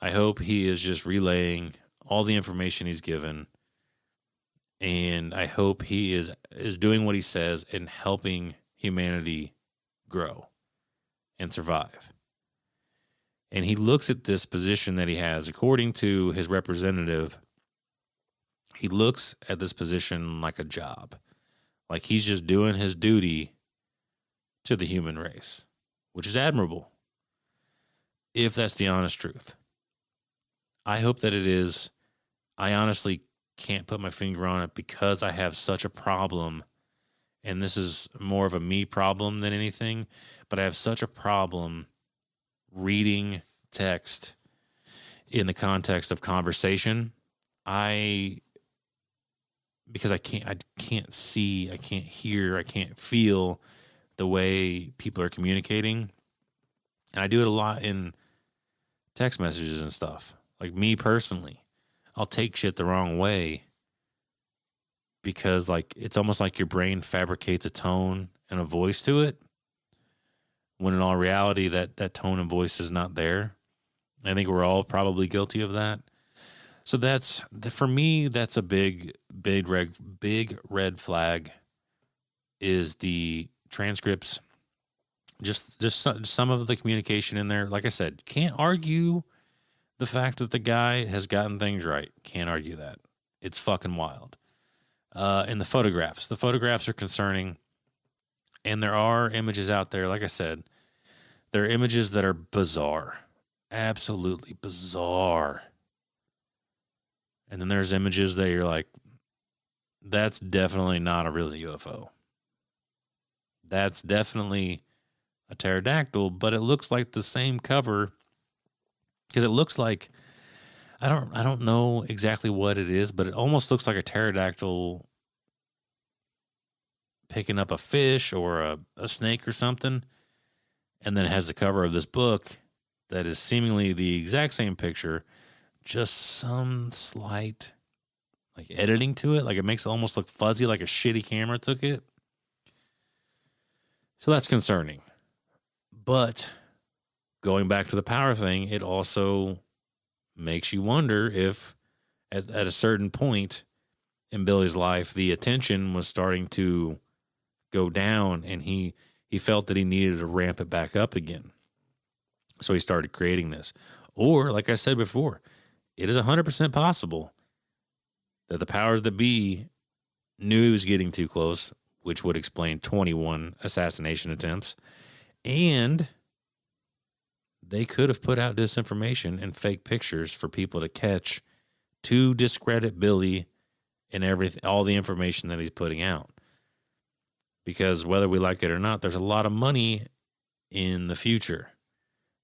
I hope he is just relaying all the information he's given And I hope he is doing what he says and helping humanity grow and survive. And he looks at this position that he has, according to his representative, he looks at this position like a job. Like he's just doing his duty to the human race, which is admirable, if that's the honest truth. I hope that it is. I honestly can't put my finger on it because I have such a problem, and this is more of a me problem than anything, but I have such a problem reading text in the context of conversation. Because I can't see, I can't hear, I can't feel the way people are communicating. And I do it a lot in text messages and stuff. Like me personally, I'll take shit the wrong way because like it's almost like your brain fabricates a tone and a voice to it, when in all reality that tone and voice is not there. I think we're all probably guilty of that. So for me, that's a big red flag, is the transcripts, just some of the communication in there. Like I said, can't argue the fact that the guy has gotten things right. Can't argue that. It's fucking wild. And the photographs are concerning, and there are images out there. Like I said, there are images that are bizarre, absolutely bizarre. And then there's images that you're like, that's definitely not a real UFO. That's definitely a pterodactyl, but it looks like the same cover, because it looks like, I don't know exactly what it is, but it almost looks like a pterodactyl picking up a fish or a snake or something. And then it has the cover of this book that is seemingly the exact same picture, just some slight like editing to it. Like it makes it almost look fuzzy, like a shitty camera took it. So that's concerning. But going back to the power thing, it also makes you wonder if at a certain point in Billy's life, the attention was starting to go down, and he felt that he needed to ramp it back up again. So he started creating this. Or, like I said before, it is 100% possible that the powers that be knew he was getting too close, which would explain 21 assassination attempts, and they could have put out disinformation and fake pictures for people to catch, to discredit Billy and all the information that he's putting out. Because whether we like it or not, there's a lot of money in the future.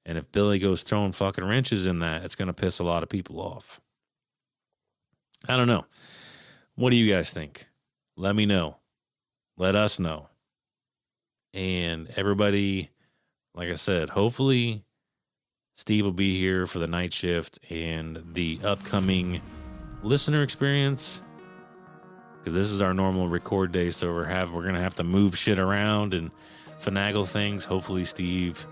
And if Billy goes throwing fucking wrenches in that, it's going to piss a lot of people off. I don't know. What do you guys think? Let me know. Let us know. And everybody, like I said, hopefully Steve will be here for the night shift and the upcoming listener experience, because this is our normal record day, so we're going to have to move shit around and finagle things. Hopefully Steve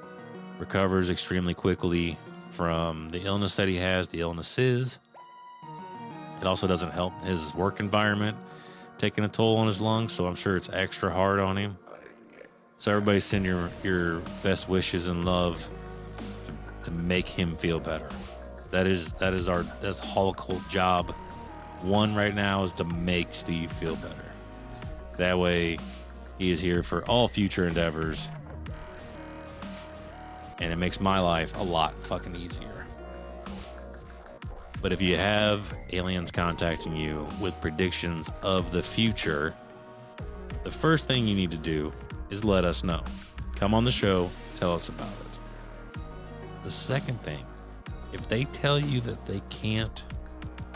recovers extremely quickly from the illness that he has, the illnesses. It also doesn't help his work environment taking a toll on his lungs, so I'm sure it's extra hard on him. So everybody send your best wishes and love to make him feel better. That's Holocult job one right now, is to make Steve feel better. That way he is here for all future endeavors, and it makes my life a lot fucking easier. But if you have aliens contacting you with predictions of the future, the first thing you need to do is let us know. Come on the show, tell us about it. The second thing, if they tell you that they can't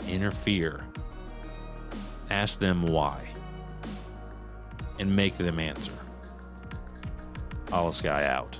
interfere, ask them why and make them answer. Holosky out.